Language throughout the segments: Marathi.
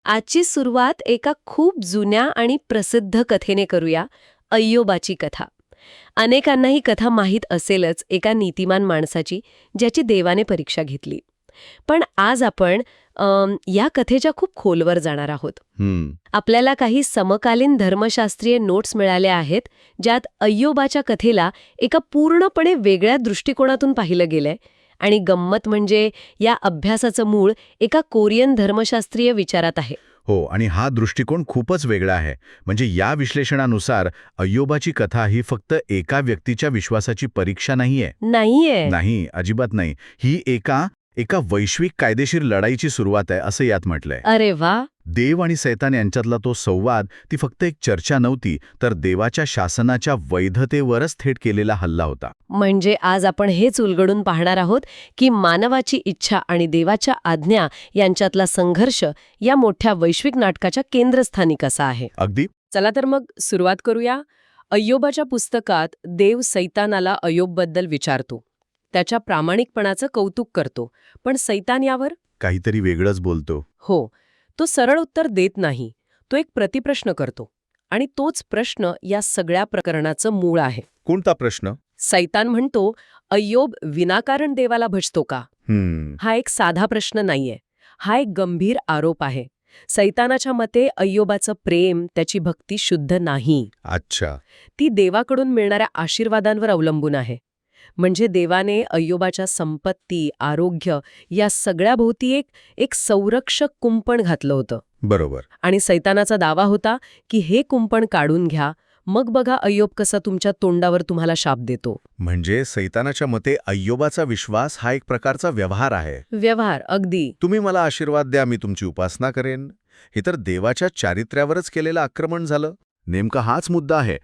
आजची सुरुवात एका खूप जुन्या आणि प्रसिद्ध कथेने करूया, अय्योबाची कथा. अनेकांना ही कथा माहीत असेलच, एका नीतिमान माणसाची ज्याची देवाने परीक्षा घेतली. पण आज आपण या कथेच्या खूप खोलवर जाणार आहोत. आपल्याला काही समकालीन धर्मशास्त्रीय नोट्स मिळाल्या आहेत, ज्यात अय्योबाच्या कथेला एका पूर्णपणे वेगळ्या दृष्टिकोनातून पाहिलं गेलंय. आणि गंमत म्हणजे या अभ्यासाचं मूळ एका कोरियन धर्मशास्त्रीय विचारात आहे. हो, आणि हा दृष्टिकोन खूपच वेगळा आहे. म्हणजे या विश्लेषणानुसार अय्योबाची कथा ही फक्त एका व्यक्तीच्या विश्वासाची परीक्षा नाहीये. नाही, अजिबात नाही. ही एका वैश्विक कायदेशीर लढाईची सुरुवात आहे, असं यात म्हटलंय. अरे वा. देव आणि सैतान यांच्यातला तो संवाद ती फक्त एक चर्चा नव्हती, तर देवाच्या शासनाच्या वैधतेवरच थेट केलेला हल्ला होता. म्हणजे आज आपण हेच उलगडून पाहणार आहोत की मानवाची इच्छा आणि देवाच्या आज्ञा यांच्यातला संघर्ष या मोठ्या वैश्विक नाटकाच्या केंद्रस्थानी कसा आहे. अगदी. चला तर मग सुरुवात करूया. अय्योबाच्या पुस्तकात देव सैतानाला अय्योबबद्दल विचारतो, त्याच्या प्रामाणिकपणाचं कौतुक करतो, पण सैतान यावर काहीतरी वेगळंच बोलतो. हो, तो सरळ उत्तर देत नाही. तो एक प्रतिप्रश्न करतो, आणि तोच प्रश्न या सगळ्या प्रकरणाचं मूळ आहे. कोणता प्रश्न? सैतान म्हणतो, अय्योब विनाकारण देवाला भजतो का? हा एक साधा प्रश्न नाहीये, हा एक गंभीर आरोप आहे. सैतानाच्या मते अय्योबाचं प्रेम, त्याची भक्ती शुद्ध नाही. अच्छा. ती देवाकडून मिळणाऱ्या आशीर्वादांवर अवलंबून आहे. म्हणजे देवाने अय्योबाच्या संपत्ती, आरोग्य या सगळ्याभोवती एक संरक्षक कुंपण घातलं होतं. बरोबर. आणि सैतानाचा दावा होता की हे कुंपण काढून घ्या, मग बघा अय्योब कसा तुमच्या तोंडावर तुम्हाला शाप देतो. म्हणजे सैतानाच्या मते अय्योबाचा विश्वास हा एक प्रकारचा व्यवहार आहे. व्यवहार, अगदी. तुम्ही मला आशीर्वाद द्या, मी तुमची उपासना करेन. हे तर देवाच्या चारित्र्यावरच केलेलं आक्रमण झालं. नेमका हाच मुद्दा आहे.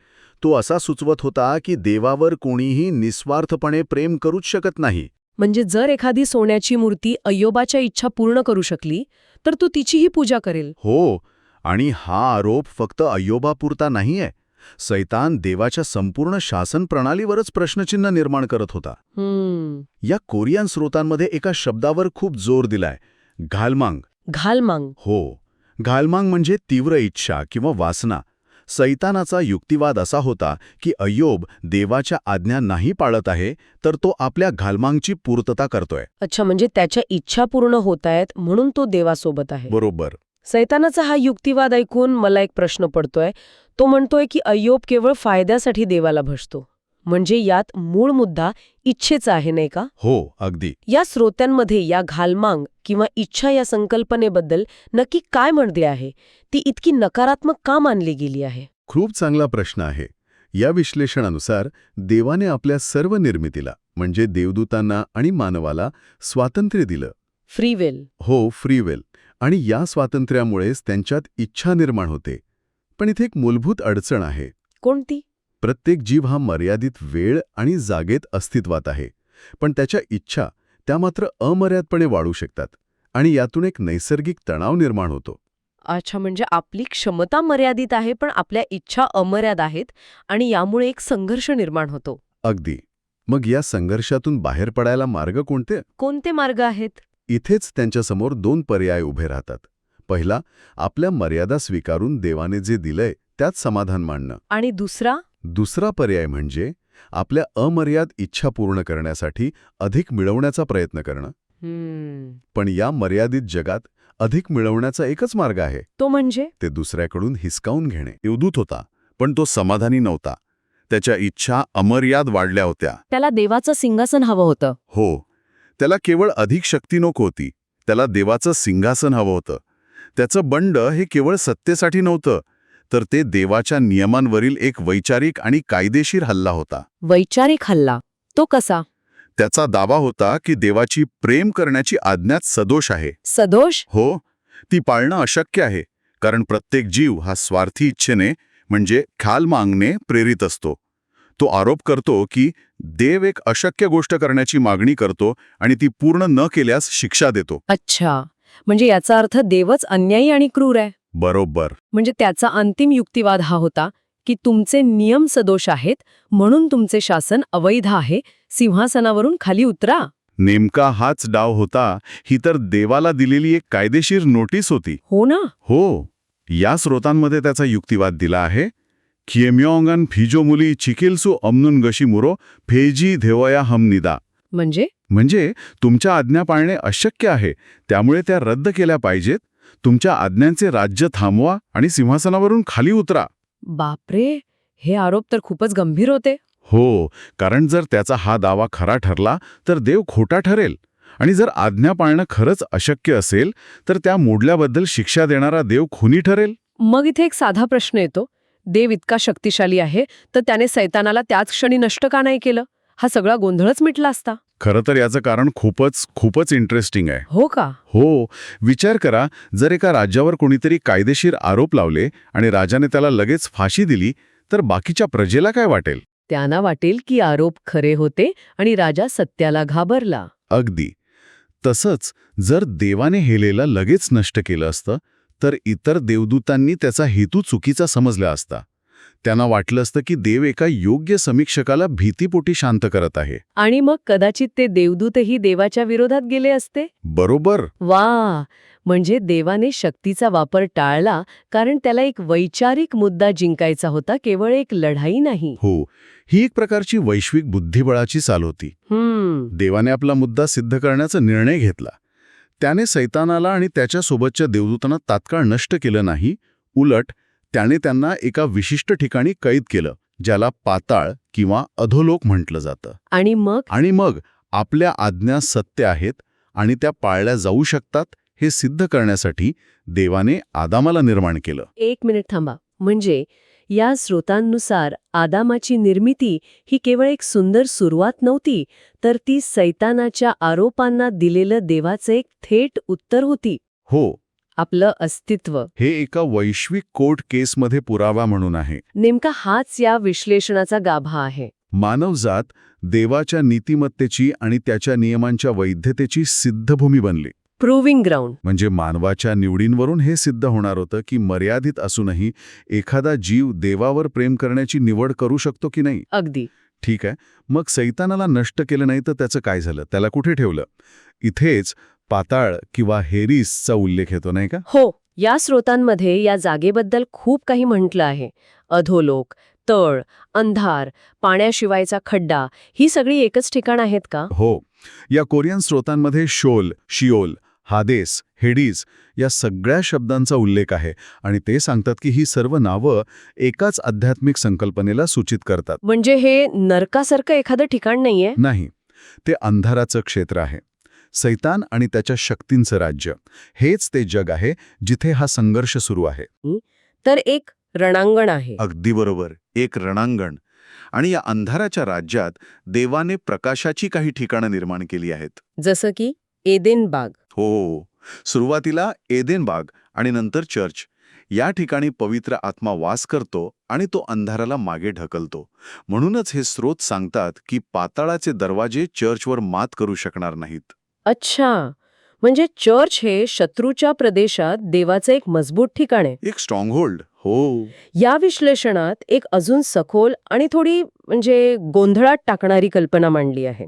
तो असा सुचवत होता की देवावर कोणीही निस्वार्थपणे प्रेम करूच शकत नाही. म्हणजे जर एखादी सोन्याची मूर्ती अय्योबाच्या इच्छा पूर्ण करू शकली, तर तो तिचीही पूजा करेल. हो, आणि हा आरोप फक्त अय्योबापुरता नाहीये. सैतान देवाच्या संपूर्ण शासन प्रणालीवरच प्रश्नचिन्ह निर्माण करत होता. या कोरियन स्रोतांमध्ये एका शब्दावर खूप जोर दिलाय, घालमांग. घालमांग. हो, घालमांग म्हणजे तीव्र इच्छा किंवा वासना. सैतानाचा युक्तिवाद असा होता की अय्योब देवाच्या आज्ञा नाही पाळत आहे, तर तो आपल्या घालमांगची पूर्तता करतोय. अच्छा, म्हणजे त्याच्या इच्छा पूर्ण होतायत म्हणून तो देवासोबत आहे. बरोबर. सैतानाचा हा युक्तिवाद ऐकून मला एक प्रश्न पडतोय. तो म्हणतोय की अय्योब केवळ फायद्यासाठी देवाला भजतो. म्हणजे यात मूळ मुद्दा इच्छेचा आहे, नाही का? हो, अगदी. या श्रोत्यांमध्ये या घालमांग किंवा इच्छा या संकल्पनेबद्दल नक्की काय म्हणते आहे? ती इतकी नकारात्मक का मानली गेली आहे? खूप चांगला प्रश्न आहे. या विश्लेषणानुसार देवाने आपल्या सर्व निर्मितीला, म्हणजे देवदूतांना आणि मानवाला स्वातंत्र्य दिलं. Free will. हो, फ्री विल. आणि या स्वातंत्र्यामुळेच त्यांच्यात इच्छा निर्माण होते. पण इथे एक मूलभूत अडचण आहे. कोणती? प्रत्येक जीव हा मर्यादित वेळ आणि जागेत अस्तित्वात आहे, पण त्याच्या इच्छा त्या मात्र अमर्यादपणे वाढू शकतात, आणि यातून एक नैसर्गिक तणाव निर्माण होतो. अच्छा, म्हणजे आपली क्षमता मर्यादित आहे, पण आपल्या इच्छा अमर्याद आहेत, आणि यामुळे एक संघर्ष निर्माण होतो. अगदी. मग या संघर्षातून बाहेर पडायला मार्ग कोणते? कोणते मार्ग आहेत? इथेच त्यांच्यासमोर दोन पर्याय उभे राहतात. पहिला, आपल्या मर्यादा स्वीकारून देवाने जे दिलंय त्यात समाधान मानणं. आणि दुसरा पर्याय म्हणजे आपल्या अमर्याद इच्छा पूर्ण करण्यासाठी अधिक मिळवण्याचा प्रयत्न करणं. पण या मर्यादित जगात अधिक मिळवण्याचा एकच मार्ग आहे. तो म्हणजे ते दुसऱ्याकडून हिसकावून घेणे. देवदूत होता, पण तो समाधानी नव्हता. त्याच्या इच्छा अमर्याद वाढल्या होत्या. त्याला देवाचं सिंहासन हवं होतं. हो, त्याला केवळ अधिक शक्ती नको होती, त्याला देवाचं सिंहासन हवं होतं. त्याचं बंड हे केवळ सत्तेसाठी नव्हतं, तर ते देवाच्या नियमांवरील एक वैचारिक आणि कायदेशीर हल्ला होता. वैचारिक हल्ला? तो कसा? त्याचा दावा होता की देवाची प्रेम करण्याची आज्ञाच सदोष आहे. सदोष? हो, ती पाळणं अशक्य आहे, कारण प्रत्येक जीव हा स्वार्थी इच्छेने, म्हणजे ख्यालमांगने प्रेरित असतो. तो आरोप करतो की देव एक अशक्य गोष्ट करण्याची मागणी करतो आणि ती पूर्ण न केल्यास शिक्षा देतो. अच्छा, म्हणजे याचा अर्थ देवच अन्यायी आणि क्रूर आहे. बरोबर. म्हणजे त्याचा अंतिम युक्तिवाद हा होता की तुमचे नियम सदोष आहेत, म्हणून तुमचे शासन अवैध आहे, सिंहासनावरून खाली उतरा. नेमका हाच डाव होता. ही तर देवाला दिलेली एक कायदेशीर नोटीस होती. हो ना. हो, या स्रोतांमध्ये त्याचा युक्तिवाद दिला आहे. किएम्योंगन फिजोमुली चिकिलसू अमनुन गशीमुरो फेजी धेवया हमनिदा. म्हणजे तुमच्या आज्ञा पाळणे अशक्य आहे, त्यामुळे त्या रद्द केल्या पाहिजेत. तुमच्या आज्ञांचे राज्य थांबवा आणि सिंहासनावरून खाली उतरा. बापरे, हे आरोप तर खूपच गंभीर होते. हो, कारण जर त्याचा हा दावा खरा ठरला तर देव खोटा ठरेल. आणि जर आज्ञा पाळणं खरंच अशक्य असेल तर त्या मोडल्याबद्दल शिक्षा देणारा देव खुनी ठरेल. मग इथे एक साधा प्रश्न येतो. देव इतका शक्तिशाली आहे तर त्याने सैतानाला त्याच क्षणी नष्ट का नाही केलं? हा सगळा गोंधळच मिटला असता. खरं तर याचं कारण खूपच इंटरेस्टिंग आहे. हो का? हो, विचार करा, जर एका राज्यावर कोणीतरी कायदेशीर आरोप लावले आणि राजाने त्याला लगेच फाशी दिली तर बाकीच्या प्रजेला काय वाटेल? त्यांना वाटेल की आरोप खरे होते आणि राजा सत्याला घाबरला. अगदी तसंच जर देवाने हेलेला लगेच नष्ट केलं असतं तर इतर देवदूतांनी त्याचा हेतू चुकीचा समजला असता. त्यांना वाटलं असतं की देव एका योग्य समीक्षकाला भीतीपोटी शांत करत आहे. आणि मग कदाचित ते देवदूतही देवाच्या विरोधात गेले असते. बरोबर. वा, म्हणजे देवाने शक्तीचा वापर टाळला कारण त्याला एक वैचारिक मुद्दा जिंकायचा होता, केवळ एक लढाई नाही. हो, ही एक प्रकारची वैश्विक बुद्धिबळाची चाल होती. देवाने आपला मुद्दा सिद्ध करण्याचा निर्णय घेतला. त्याने सैतानाला आणि त्याच्यासोबतच्या देवदूतांना तात्काळ नष्ट केलं नाही. उलट त्याने त्यांना एका विशिष्ट ठिकाणी कैद केलं, ज्याला पाताळ किंवा अधोलोक म्हटलं जातं. आणि मग आपल्या आज्ञा सत्य आहेत आणि त्या पाळल्या जाऊ शकतात हे सिद्ध करण्यासाठी देवाने आदामाला निर्माण केलं. एक मिनिट थांबा. म्हणजे या स्रोतांनुसार आदामाची निर्मिती ही केवळ एक सुंदर सुरुवात नव्हती, तर ती सैतानाच्या आरोपांना दिलेलं देवाचं एक थेट उत्तर होती. हो, आपलं अस्तित्व. हे एका वैश्विक कोर्ट केसमध्ये पुरावा म्हणून आहे. नेमका हाच या विश्लेषणाचा गाभा आहे. मानवजात देवाच्या नीतिमत्तेची आणि त्याच्या नियमांच्या वैधतेची सिद्धभूमी बनली. Proving ground. म्हणजे मानवाच्या निवडींवरून हे सिद्ध होणार होतं की मर्यादित असूनही एखादा जीव देवावर प्रेम करण्याची निवड करू शकतो की नाही. अगदी. ठीक आहे, मग सैतानाला नष्ट केलं नाही तर त्याचं काय झालं? त्याला कुठे ठेवलं? इथेच पाताळ किंवा हेरिसचा उल्लेख येतो, नाही का? हो, या स्रोतांमध्ये या जागेबद्दल खूप काही म्हटलं आहे. अधोलोक, तळ, अंधार, पाण्याशिवायचा खड्डा, ही सगळी एकच ठिकाण आहेत का? हो, या कोरियन स्रोतांमध्ये शोल, शिओल, हादेस, हेडीज या सगळ्या शब्दांचा उल्लेख आहे आणि ते सांगतात की ही सर्व नावं एकाच आध्यात्मिक संकल्पनेला सूचित करतात. म्हणजे हे नरकासारखं एखादं ठिकाण नाहीये? नाही, ते अंधाराचं क्षेत्र आहे. सैतान आणि त्याच्या शक्तींचं राज्य, हेच ते जग आहे जिथे हा संघर्ष सुरू आहे. तर एक रणांगण आहे. अगदी बरोबर, एक रणांगण. आणि या अंधाराच्या राज्यात देवाने प्रकाशाची काही ठिकाणं निर्माण केली आहेत. जसं की एदेन बाग. हो, सुरुवातीला एदेन बाग आणि नंतर चर्च. या ठिकाणी पवित्र आत्मा वास करतो आणि तो अंधाराला मागे ढकलतो. म्हणूनच हे स्रोत सांगतात की पाताळाचे दरवाजे चर्चवर मात करू शकणार नाहीत. अच्छा, म्हणजे चर्च हे शत्रूच्या प्रदेशात देवाचं एक मजबूत ठिकाण आहे. एक स्ट्रॉंगहोल्ड. हो, या विश्लेषणात एक अजून सखोल आणि थोडी म्हणजे गोंधळात टाकणारी कल्पना मांडली आहे.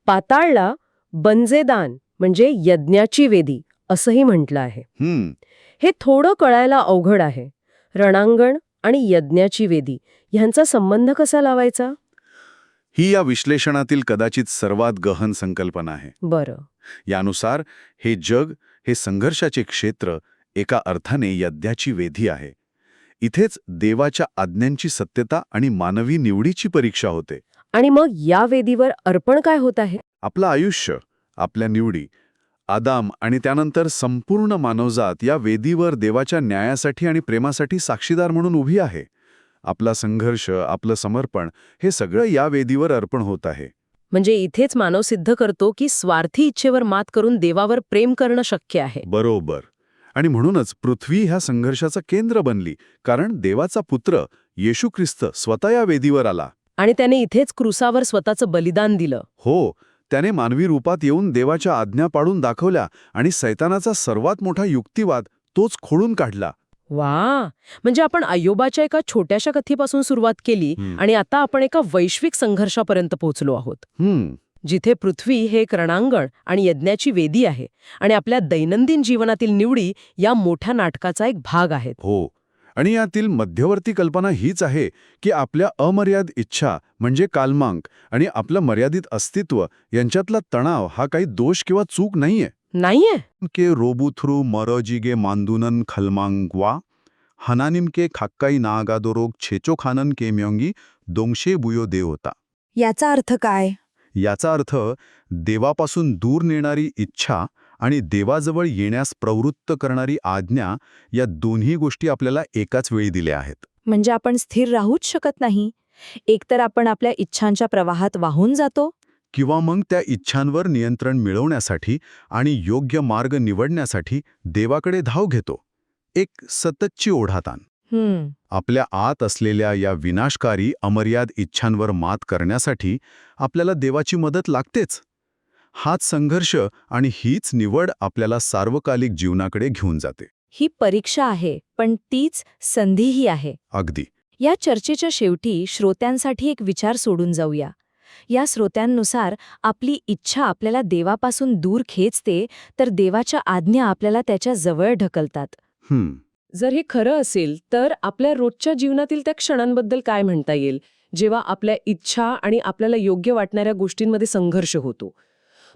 पाताळला बंजेदान म्हणजे यज्ञाची वेदी असंही म्हटलं आहे. हे थोडं कळायला अवघड आहे. रणांगण आणि यज्ञाची वेदी ह्यांचा संबंध कसा लावायचा? ही या विश्लेषणातील कदाचित सर्वात गहन संकल्पना आहे. बरं. यानुसार हे जग, हे संघर्षाचे क्षेत्र एका अर्थाने यज्ञाची वेदी आहे. इथेच देवाच्या आज्ञांची सत्यता आणि मानवी निवडीची परीक्षा होते. आणि मग या वेदीवर अर्पण काय होत आहे? आपलं आयुष्य, आपल्या निवडी. आदाम आणि त्यानंतर संपूर्ण मानवजात या वेदीवर देवाच्या न्यायासाठी आणि प्रेमासाठी साक्षीदार म्हणून उभी आहे. आपला संघर्ष, आपलं समर्पण हे सगळं या वेदीवर अर्पण होत आहे. म्हणजे इथेच मानव सिद्ध करतो की स्वार्थी इच्छेवर मात करून देवावर प्रेम करणं शक्य आहे. बरोबर. आणि म्हणूनच पृथ्वी ह्या संघर्षाचं केंद्र बनली, कारण देवाचा पुत्र येशू ख्रिस्त स्वतः या वेदीवर आला. आणि त्याने इथेच क्रुसावर स्वतःचं बलिदान दिलं. हो, त्याने मानवी रूपात येऊन देवाच्या आज्ञा पाडून दाखवल्या आणि सैतानाचा सर्वात मोठा युक्तिवाद तोच खोडून काढला. वा, म्हणजे आपण अय्योबाच्या एका छोट्याशा कथेपासून सुरुवात केली आणि आता आपण एका वैश्विक संघर्षापर्यंत पोहोचलो आहोत. जिथे पृथ्वी हे एक रणांगण आणि यज्ञाची वेदी आहे आणि आपल्या दैनंदिन जीवनातील निवडी या मोठ्या नाटकाचा एक भाग आहेत. हो. आणि यातील मध्यवर्ती कल्पना हीच आहे की आपल्या अमर्याद इच्छा म्हणजे कालमांक आणि आपलं मर्यादित अस्तित्व यांच्यातला तणाव हा काही दोष किंवा चूक नाहीये. नाहीये? के रोबुथ्रू मरजिगे मांदुनन खलमांगवा हनानिम के खाक्काई नागादोरोग छेचो खानन के म्योंगी दोंगशे बुयो देव होता. याचा अर्थ काय? याचा अर्थ देवापासून दूर नेणारी इच्छा आणि देवाजवळ येण्यास प्रवृत्त करणारी आज्ञा या दोन्ही गोष्टी आपल्याला एकाच वेळी दिल्या आहेत. म्हणजे आपण स्थिर राहूच शकत नाही. एकतर आपण आपल्या इच्छांच्या प्रवाहात वाहून जातो, किंवा मग त्या इच्छांवर नियंत्रण मिळवण्यासाठी आणि योग्य मार्ग निवडण्यासाठी देवाकडे धाव घेतो. एक सततची ओढाताण. आपल्या आत असलेल्या या विनाशकारी अमर्याद इच्छांवर मात करण्यासाठी आपल्याला देवाची मदत लागतेच. हाच संघर्ष आणि हीच निवड आपल्याला सार्वकालिक जीवनाकडे घेऊन जाते. ही परीक्षा आहे, पण तीच संधीही आहे. अगदी. या चर्चेच्या शेवटी श्रोत्यांसाठी एक विचार सोडून जाऊया. या श्रोत्यांनुसार आपली इच्छा आपल्याला देवापासून दूर खेचते, तर देवाच्या आज्ञा आपल्याला त्याच्या जवळ ढकलतात. जर हे खरं असेल तर आपल्या रोजच्या जीवनातील त्या क्षणांबद्दल काय म्हणता येईल, जेव्हा आपल्या इच्छा आणि आपल्याला योग्य वाटणाऱ्या गोष्टींमध्ये संघर्ष होतो?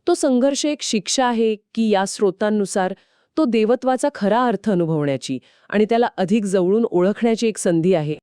तो संघर्ष एक शिक्षा आहे की या स्रोतांनुसार तो देवत्वाचा खरा अर्थ अनुभवण्याची आणि त्याला अधिक जवळून ओळखण्याची एक संधी आहे?